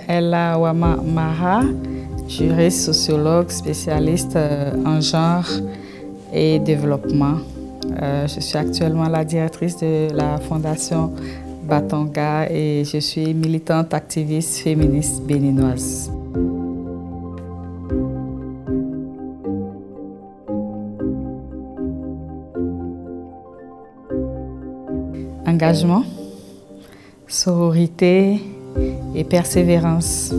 Ella Wama Mara, juriste, sociologue, spécialiste en genre et développement. Je suis actuellement la directrice de la Fondation Batonga et je suis militante activiste féministe béninoise. Engagement, sororité et persévérance.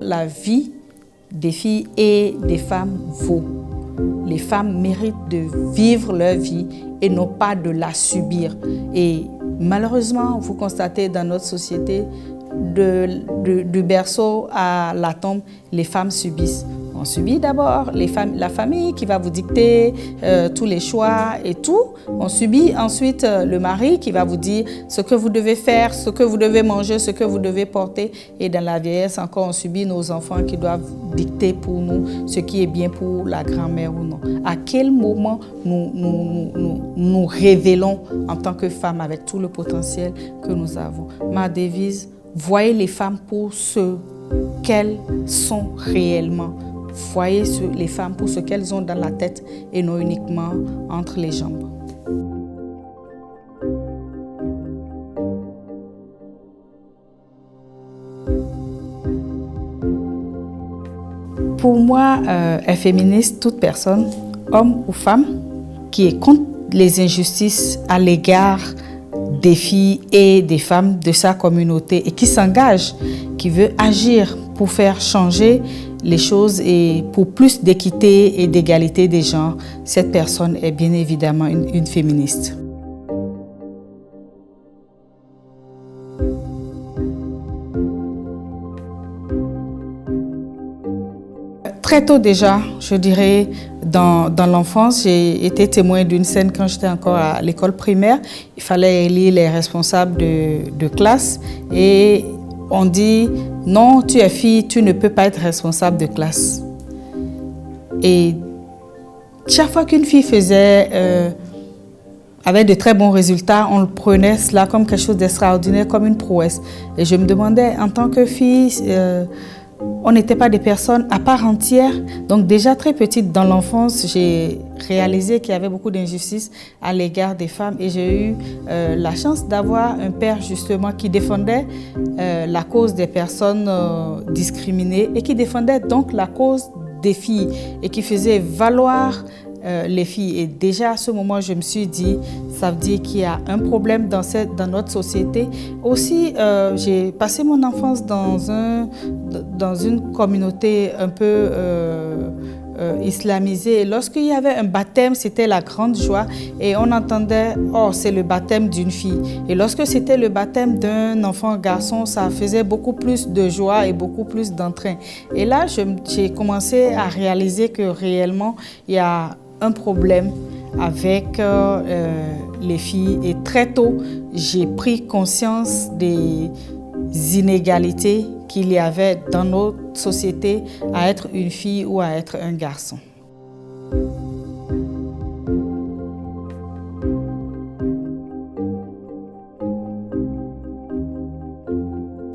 La vie des filles et des femmes vaut. Les femmes méritent de vivre leur vie et non pas de la subir. Et malheureusement, vous constatez dans notre société, du berceau à la tombe, les femmes subissent. On subit d'abord la famille qui va vous dicter tous les choix et tout. On subit ensuite le mari qui va vous dire ce que vous devez faire, ce que vous devez manger, ce que vous devez porter. Et dans la vieillesse, encore, on subit nos enfants qui doivent dicter pour nous ce qui est bien pour la grand-mère ou non. À quel moment nous révélons en tant que femmes avec tout le potentiel que nous avons? Ma devise, voyez les femmes pour ce qu'elles sont réellement. Voyez les femmes pour ce qu'elles ont dans la tête et non uniquement entre les jambes. Pour moi, est féministe toute personne, homme ou femme, qui est contre les injustices à l'égard des filles et des femmes de sa communauté et qui s'engage, qui veut agir pour faire changer les choses et pour plus d'équité et d'égalité des genres. Cette personne est bien évidemment une féministe. Très tôt déjà, je dirais, dans l'enfance, j'ai été témoin d'une scène quand j'étais encore à l'école primaire. Il fallait élire les responsables de classe et on dit « Non, tu es fille, tu ne peux pas être responsable de classe ». Et chaque fois qu'une fille avait de très bons résultats, on le prenait cela comme quelque chose d'extraordinaire, comme une prouesse. Et je me demandais, en tant que fille, on n'était pas des personnes à part entière. Donc déjà très petite dans l'enfance, j'ai réalisé qu'il y avait beaucoup d'injustices à l'égard des femmes et j'ai eu la chance d'avoir un père justement qui défendait la cause des personnes discriminées et qui défendait donc la cause des filles et qui faisait valoir les filles. Et déjà à ce moment, je me suis dit, ça veut dire qu'il y a un problème dans notre société. Aussi, j'ai passé mon enfance dans une communauté un peu islamisée. Et lorsqu'il y avait un baptême, c'était la grande joie. Et on entendait, oh, c'est le baptême d'une fille. Et lorsque c'était le baptême d'un enfant garçon, ça faisait beaucoup plus de joie et beaucoup plus d'entrain. Et là, j'ai commencé à réaliser que réellement, il y a un problème avec les filles. Et très tôt, j'ai pris conscience des inégalités qu'il y avait dans notre société à être une fille ou à être un garçon.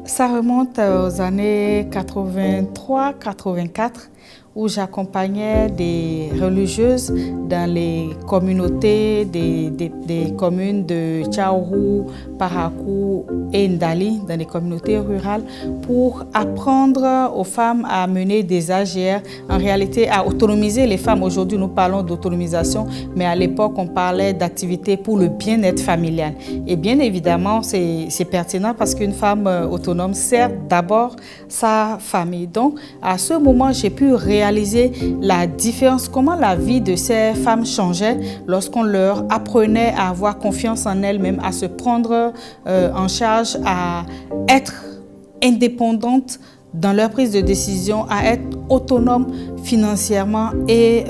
Ça remonte aux années 83-84 où j'accompagnais des religieuses dans les communautés des communes de Tchaourou, Parakou et Ndali, dans les communautés rurales, pour apprendre aux femmes à mener des AGR, en réalité à autonomiser les femmes. Aujourd'hui, nous parlons d'autonomisation, mais à l'époque, on parlait d'activités pour le bien-être familial. Et bien évidemment, c'est pertinent parce qu'une femme autonome sert d'abord sa famille. Donc, à ce moment, j'ai pu réaliser la différence, comment la vie de ces femmes changeait lorsqu'on leur apprenait à avoir confiance en elles-mêmes, à se prendre en charge, à être indépendantes dans leur prise de décision, à être autonomes financièrement et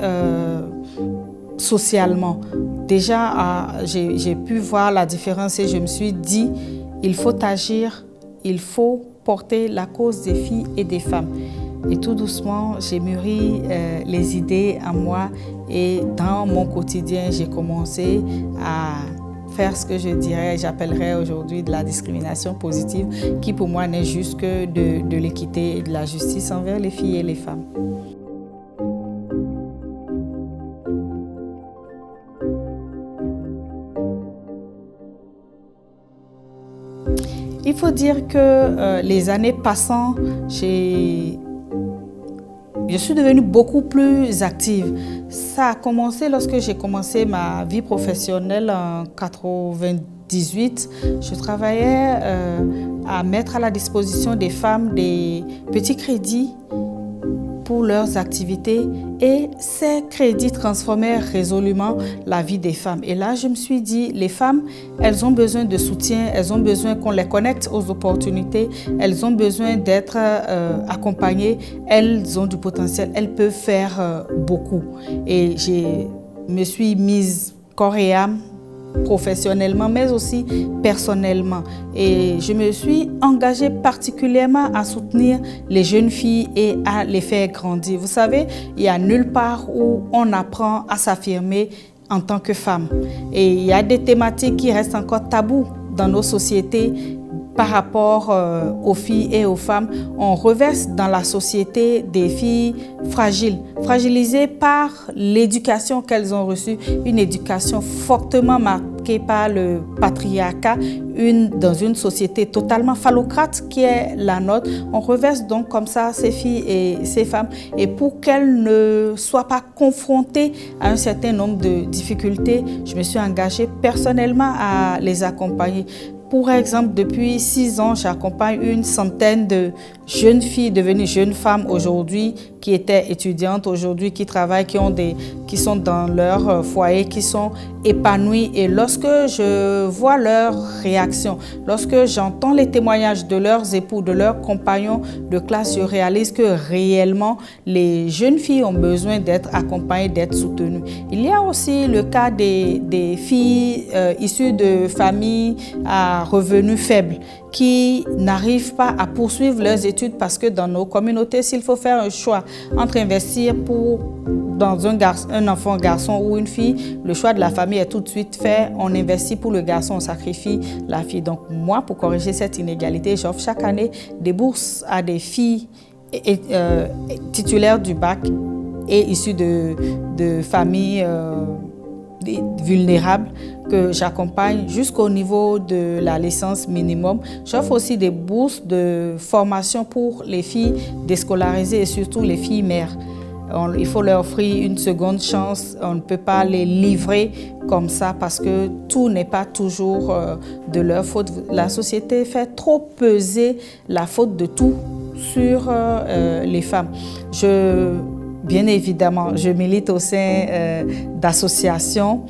socialement. Déjà, j'ai pu voir la différence et je me suis dit, il faut agir, il faut porter la cause des filles et des femmes. Et tout doucement, j'ai mûri les idées en moi et dans mon quotidien, j'ai commencé à faire ce que j'appellerais aujourd'hui de la discrimination positive, qui pour moi n'est juste que de l'équité et de la justice envers les filles et les femmes. Il faut dire que les années passant, je suis devenue beaucoup plus active. Ça a commencé lorsque j'ai commencé ma vie professionnelle en 1998. Je travaillais à mettre à la disposition des femmes des petits crédits pour leurs activités et ces crédits transformaient résolument la vie des femmes. Et là, je me suis dit, les femmes, elles ont besoin de soutien, elles ont besoin qu'on les connecte aux opportunités, elles ont besoin d'être accompagnées, elles ont du potentiel, elles peuvent faire beaucoup. Et je me suis mise corps et âme professionnellement, mais aussi personnellement. Et je me suis engagée particulièrement à soutenir les jeunes filles et à les faire grandir. Vous savez, il n'y a nulle part où on apprend à s'affirmer en tant que femme. Et il y a des thématiques qui restent encore tabous dans nos sociétés par rapport aux filles et aux femmes. On reverse dans la société des filles fragiles, fragilisées par l'éducation qu'elles ont reçue, une éducation fortement marquée par le patriarcat, dans une société totalement phallocrate qui est la nôtre. On reverse donc comme ça ces filles et ces femmes. Et pour qu'elles ne soient pas confrontées à un certain nombre de difficultés, je me suis engagée personnellement à les accompagner. Pour exemple, depuis 6 ans, j'accompagne une centaine de jeunes filles devenues jeunes femmes aujourd'hui, qui étaient étudiantes aujourd'hui, qui travaillent, qui sont dans leur foyer, qui sont épanouies. Et lorsque je vois leurs réactions, lorsque j'entends les témoignages de leurs époux, de leurs compagnons de classe, je réalise que réellement, les jeunes filles ont besoin d'être accompagnées, d'être soutenues. Il y a aussi le cas des filles issues de familles à revenus faibles qui n'arrivent pas à poursuivre leurs études parce que dans nos communautés, s'il faut faire un choix entre investir dans un enfant garçon ou une fille, le choix de la famille est tout de suite fait. On investit pour le garçon, on sacrifie la fille. Donc moi, pour corriger cette inégalité, j'offre chaque année des bourses à des filles titulaires du bac et issues de familles vulnérables que j'accompagne jusqu'au niveau de la licence minimum. J'offre aussi des bourses de formation pour les filles déscolarisées et surtout les filles mères. Il faut leur offrir une seconde chance. On ne peut pas les livrer comme ça parce que tout n'est pas toujours de leur faute. La société fait trop peser la faute de tout sur les femmes. Bien évidemment, je milite au sein d'associations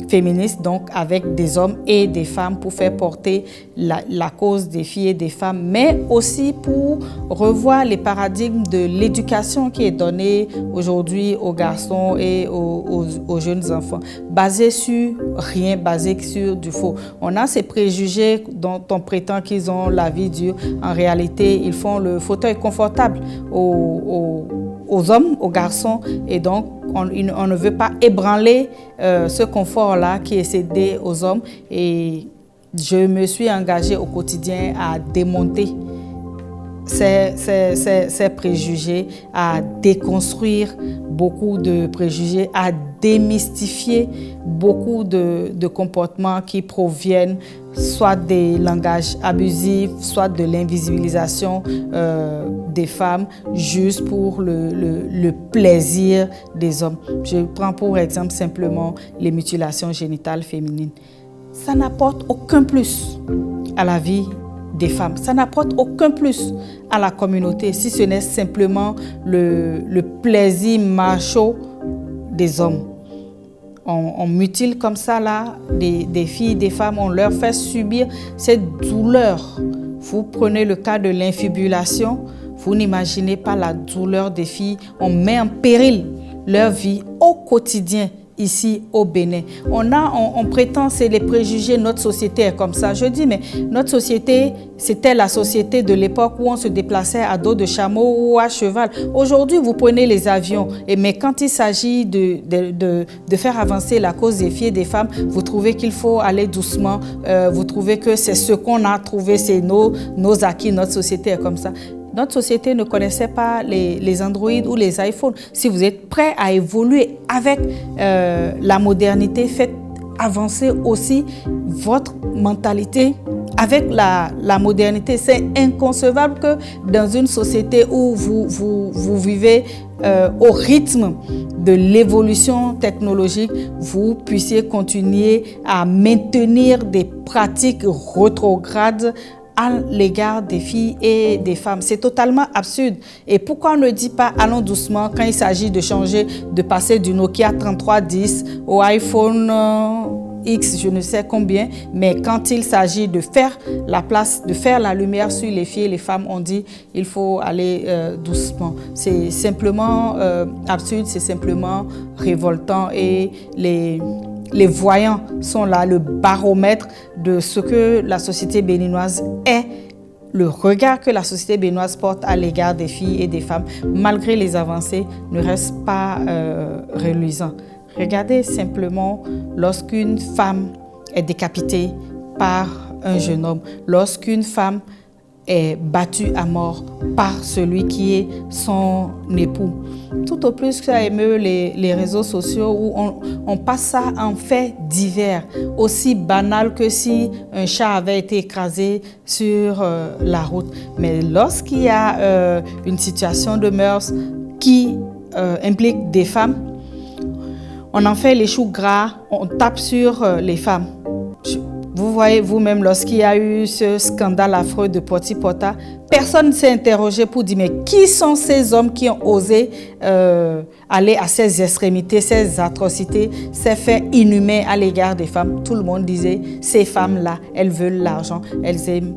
féministes, donc avec des hommes et des femmes pour faire porter la cause des filles et des femmes, mais aussi pour revoir les paradigmes de l'éducation qui est donnée aujourd'hui aux garçons et aux jeunes enfants, basés sur rien, basés sur du faux. On a ces préjugés dont on prétend qu'ils ont la vie dure. En réalité, ils font le fauteuil confortable aux hommes, aux garçons, et donc on ne veut pas ébranler ce confort-là qui est cédé aux hommes. Et je me suis engagée au quotidien à démonter ces préjugés, à déconstruire beaucoup de préjugés, à démystifier beaucoup de comportements qui proviennent soit des langages abusifs, soit de l'invisibilisation des femmes juste pour le plaisir des hommes. Je prends pour exemple simplement les mutilations génitales féminines. Ça n'apporte aucun plus à la vie des femmes. Ça n'apporte aucun plus à la communauté si ce n'est simplement le plaisir macho des hommes. On mutile comme ça là des filles, des femmes, on leur fait subir cette douleur. Vous prenez le cas de l'infibulation, vous n'imaginez pas la douleur des filles. On met en péril leur vie au quotidien. ici au Bénin. On prétend, c'est les préjugés, notre société est comme ça. Je dis, mais notre société, c'était la société de l'époque où on se déplaçait à dos de chameau ou à cheval. Aujourd'hui, vous prenez les avions, mais quand il s'agit de faire avancer la cause des filles et des femmes, vous trouvez qu'il faut aller doucement, vous trouvez que c'est ce qu'on a trouvé, c'est nos acquis, notre société est comme ça. Notre société ne connaissait pas les Android ou les iPhones. Si vous êtes prêt à évoluer avec la modernité, faites avancer aussi votre mentalité avec la modernité. C'est inconcevable que dans une société où vous vivez au rythme de l'évolution technologique, vous puissiez continuer à maintenir des pratiques rétrogrades à l'égard des filles et des femmes. C'est totalement absurde. Et pourquoi on ne dit pas allons doucement quand il s'agit de changer, de passer du Nokia 3310 au iPhone X, je ne sais combien, mais quand il s'agit de faire la place, de faire la lumière sur les filles et les femmes, on dit il faut aller doucement. C'est simplement absurde, c'est simplement révoltant et les voyants sont là, le baromètre de ce que la société béninoise est, le regard que la société béninoise porte à l'égard des filles et des femmes, malgré les avancées, ne reste pas reluisant. Regardez simplement lorsqu'une femme est décapitée par un jeune homme, lorsqu'une femme est battue à mort par celui qui est son époux. Tout au plus, ça émeut les réseaux sociaux où on passe ça en fait divers, aussi banal que si un chat avait été écrasé sur la route. Mais lorsqu'il y a une situation de mœurs qui implique des femmes, on en fait les choux gras, on tape sur les femmes. Vous voyez vous-même, lorsqu'il y a eu ce scandale affreux de Poti Pota, personne ne s'est interrogé pour dire mais qui sont ces hommes qui ont osé aller à ces extrémités, ces atrocités, ces faits inhumains à l'égard des femmes. Tout le monde disait ces femmes-là, elles veulent l'argent, elles aiment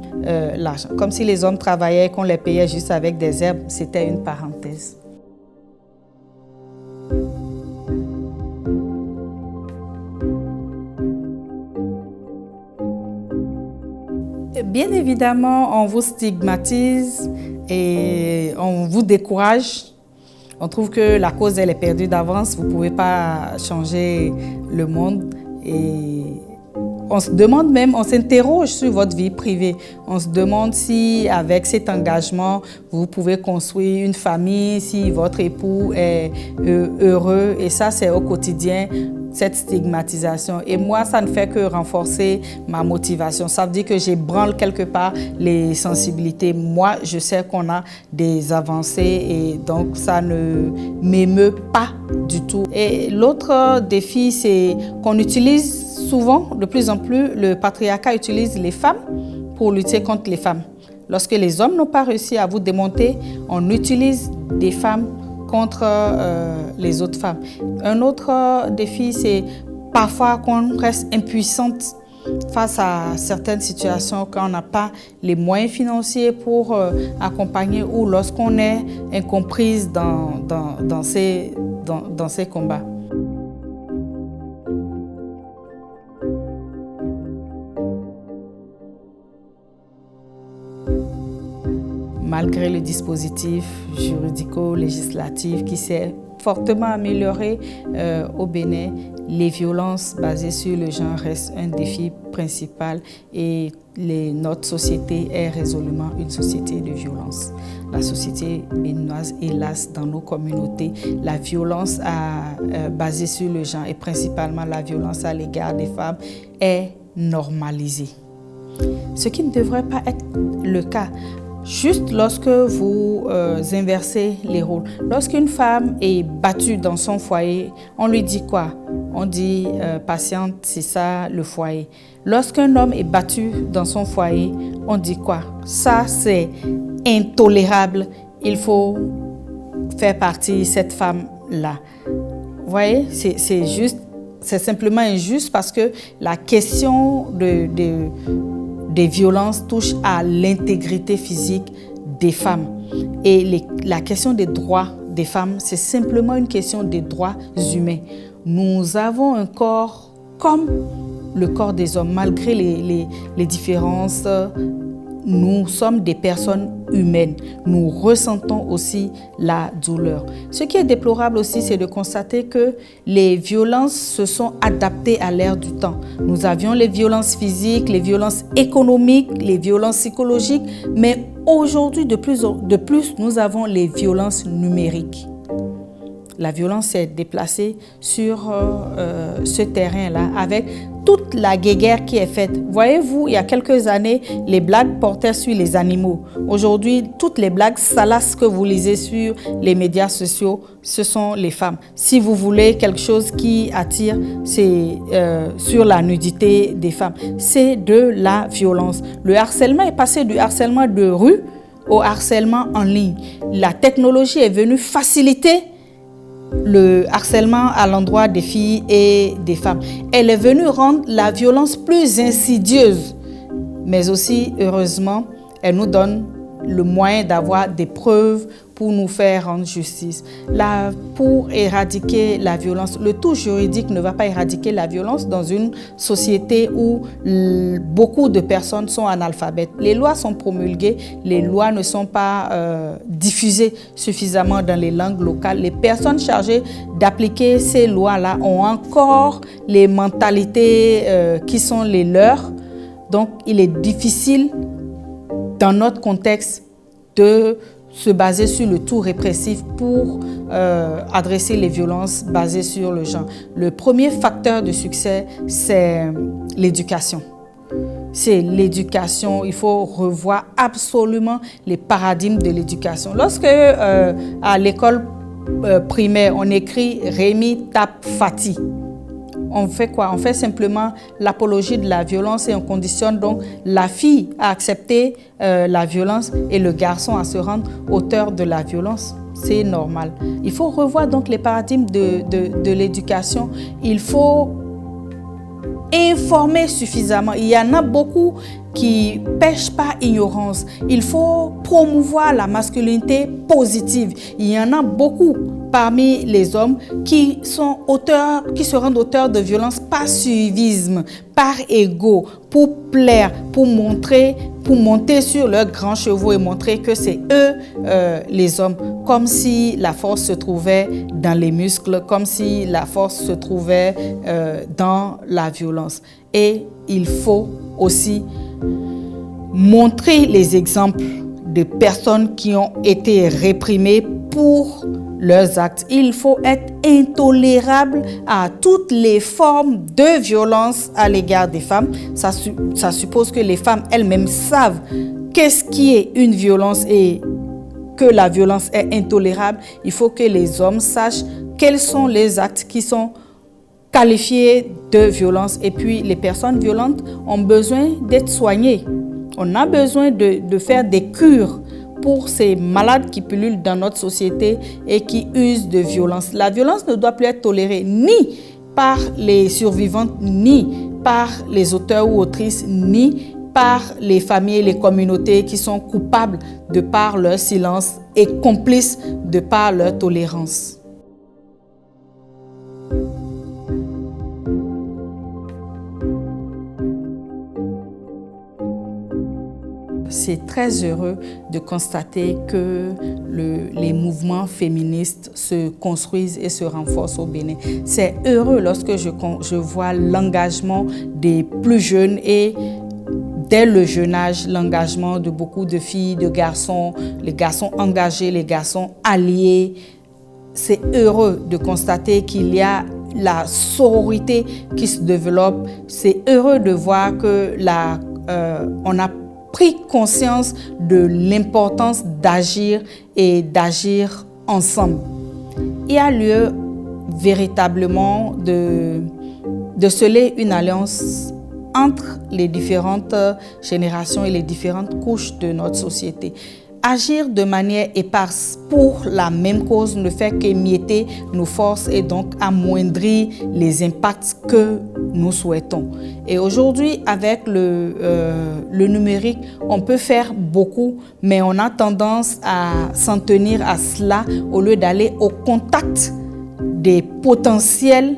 l'argent. Comme si les hommes travaillaient et qu'on les payait juste avec des herbes, c'était une parenthèse. Bien évidemment, on vous stigmatise et on vous décourage. On trouve que la cause, elle est perdue d'avance. Vous ne pouvez pas changer le monde. Et on se demande même, on s'interroge sur votre vie privée. On se demande si, avec cet engagement, vous pouvez construire une famille, si votre époux est heureux. Et ça, c'est au quotidien, cette stigmatisation. Et moi, ça ne fait que renforcer ma motivation. Ça veut dire que j'ébranle quelque part les sensibilités. Moi, je sais qu'on a des avancées et donc ça ne m'émeut pas du tout. Et l'autre défi, c'est qu'on utilise souvent, de plus en plus, le patriarcat utilise les femmes pour lutter contre les femmes. Lorsque les hommes n'ont pas réussi à vous démonter, on utilise des femmes contre les autres femmes. Un autre défi, c'est parfois qu'on reste impuissante face à certaines situations, quand on n'a pas les moyens financiers pour accompagner ou lorsqu'on est incomprise dans ces combats. Malgré le dispositif juridico-législatif qui s'est fortement amélioré au Bénin, les violences basées sur le genre restent un défi principal et notre société est résolument une société de violence. La société béninoise, hélas, dans nos communautés, la violence basée sur le genre et principalement la violence à l'égard des femmes est normalisée. Ce qui ne devrait pas être le cas. Juste lorsque vous inversez les rôles. Lorsqu'une femme est battue dans son foyer, on lui dit quoi? On dit patiente, c'est ça le foyer. Lorsqu'un homme est battu dans son foyer, on dit quoi? Ça, c'est intolérable. Il faut faire partie de cette femme-là. Vous voyez, c'est simplement injuste parce que la question des violences touche à l'intégrité physique des femmes. Et la question des droits des femmes, c'est simplement une question des droits humains. nous avons un corps comme le corps des hommes. Malgré les différences, nous sommes des personnes humaines. Nous ressentons aussi la douleur. Ce qui est déplorable aussi, c'est de constater que les violences se sont adaptées à l'ère du temps. Nous avions les violences physiques, les violences économiques, les violences psychologiques, mais aujourd'hui, de plus, nous avons les violences numériques. La violence s'est déplacée sur ce terrain-là avec toute la guéguerre qui est faite. Voyez-vous, il y a quelques années, les blagues portaient sur les animaux. Aujourd'hui, toutes les blagues salaces que vous lisez sur les médias sociaux, ce sont les femmes. Si vous voulez quelque chose qui attire, c'est sur la nudité des femmes. C'est de la violence. Le harcèlement est passé du harcèlement de rue au harcèlement en ligne. La technologie est venue faciliter le harcèlement à l'endroit des filles et des femmes. Elle est venue rendre la violence plus insidieuse, mais aussi, heureusement, elle nous donne le moyen d'avoir des preuves pour nous faire rendre justice. Pour éradiquer la violence, le tout juridique ne va pas éradiquer la violence dans une société où beaucoup de personnes sont analphabètes. Les lois sont promulguées, les lois ne sont pas diffusées suffisamment dans les langues locales. Les personnes chargées d'appliquer ces lois-là ont encore les mentalités qui sont les leurs. Donc, il est difficile dans notre contexte de se baser sur le tout répressif pour adresser les violences basées sur le genre. Le premier facteur de succès, c'est l'éducation. C'est l'éducation. Il faut revoir absolument les paradigmes de l'éducation. Lorsque à l'école primaire, on écrit Rémi tape Fatih, on fait quoi? On fait simplement l'apologie de la violence et on conditionne donc la fille à accepter la violence et le garçon à se rendre auteur de la violence. C'est normal. Il faut revoir donc les paradigmes de l'éducation. Il faut informer suffisamment. Il y en a beaucoup qui pêchent par ignorance. Il faut promouvoir la masculinité positive. Il y en a beaucoup parmi les hommes qui se rendent auteurs de violences par suivisme, par ego, pour plaire, pour monter sur leurs grands chevaux et montrer que c'est eux les hommes, comme si la force se trouvait dans les muscles, comme si la force se trouvait dans la violence. Et il faut aussi montrer les exemples de personnes qui ont été réprimées pour leurs actes. Il faut être intolérable à toutes les formes de violence à l'égard des femmes. Ça suppose que les femmes elles-mêmes savent qu'est-ce qui est une violence et que la violence est intolérable. Il faut que les hommes sachent quels sont les actes qui sont qualifiés de violence. Et puis les personnes violentes ont besoin d'être soignées. On a besoin de faire des cures pour ces malades qui pullulent dans notre société et qui usent de violence. La violence ne doit plus être tolérée ni par les survivantes, ni par les auteurs ou autrices, ni par les familles et les communautés qui sont coupables de par leur silence et complices de par leur tolérance. C'est très heureux de constater que les mouvements féministes se construisent et se renforcent au Bénin. C'est heureux lorsque je vois l'engagement des plus jeunes et dès le jeune âge, l'engagement de beaucoup de filles, de garçons, les garçons engagés, les garçons alliés. C'est heureux de constater qu'il y a la sororité qui se développe. C'est heureux de voir que on a pris conscience de l'importance d'agir et d'agir ensemble. Il y a lieu véritablement de sceller une alliance entre les différentes générations et les différentes couches de notre société. Agir de manière éparse pour la même cause ne fait qu'émietter nos forces et donc amoindrir les impacts que nous souhaitons. Et aujourd'hui, avec le numérique, on peut faire beaucoup, mais on a tendance à s'en tenir à cela au lieu d'aller au contact des potentiels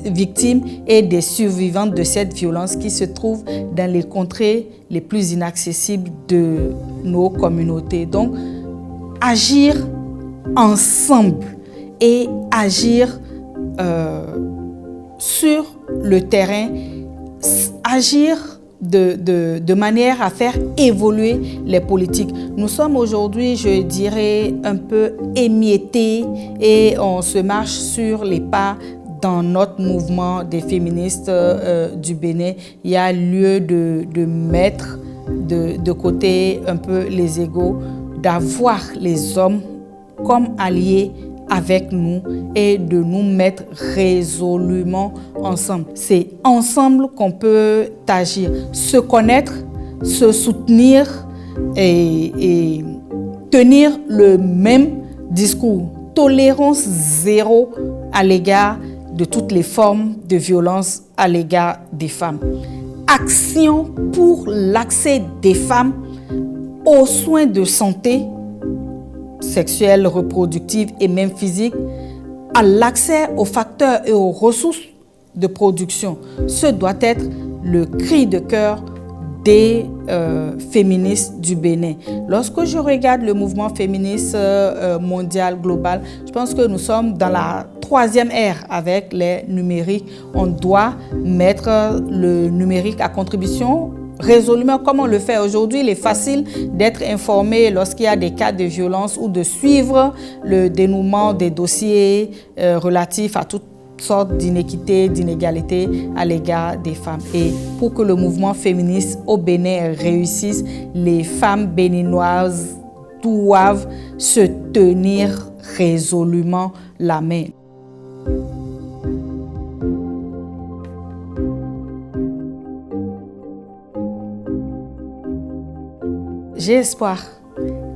victimes et des survivantes de cette violence qui se trouvent dans les contrées les plus inaccessibles de nos communautés. Donc, agir ensemble et agir sur le terrain, agir de manière à faire évoluer les politiques. Nous sommes aujourd'hui, je dirais, un peu émiettés et on se marche sur les pas dans notre mouvement des féministes du Bénin. Il y a lieu de mettre de côté un peu les égos, d'avoir les hommes comme alliés avec nous et de nous mettre résolument ensemble. C'est ensemble qu'on peut agir, se connaître, se soutenir et tenir le même discours. Tolérance zéro à l'égard de toutes les formes de violence à l'égard des femmes. Action pour l'accès des femmes aux soins de santé sexuelle, reproductive et même physique, à l'accès aux facteurs et aux ressources de production. Ce doit être le cri de cœur des féministes du Bénin. Lorsque je regarde le mouvement féministe mondial, global, je pense que nous sommes dans la troisième ère avec les numériques. On doit mettre le numérique à contribution résolument comme on le fait aujourd'hui. Il est facile d'être informé lorsqu'il y a des cas de violence ou de suivre le dénouement des dossiers relatifs à toutes sortes d'inéquités, d'inégalités à l'égard des femmes. Et pour que le mouvement féministe au Bénin réussisse, les femmes béninoises doivent se tenir résolument la main. J'ai espoir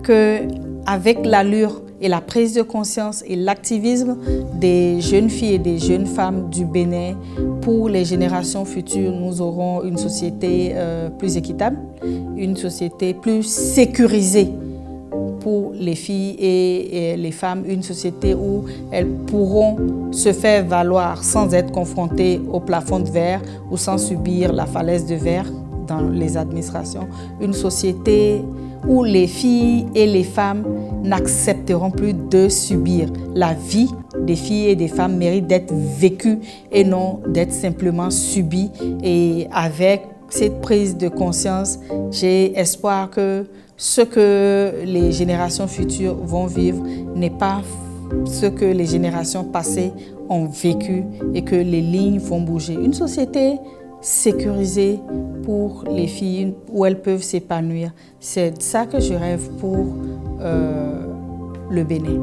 qu'avec l'allure et la prise de conscience et l'activisme des jeunes filles et des jeunes femmes du Bénin, pour les générations futures, nous aurons une société plus équitable, une société plus sécurisée pour les filles et les femmes, une société où elles pourront se faire valoir sans être confrontées au plafond de verre ou sans subir la falaise de verre dans les administrations, une société où les filles et les femmes n'accepteront plus de subir. La vie des filles et des femmes mérite d'être vécue et non d'être simplement subie. Et avec cette prise de conscience, j'ai espoir que ce que les générations futures vont vivre n'est pas ce que les générations passées ont vécu et que les lignes vont bouger. Une société sécurisée pour les filles où elles peuvent s'épanouir. C'est ça que je rêve pour le Bénin.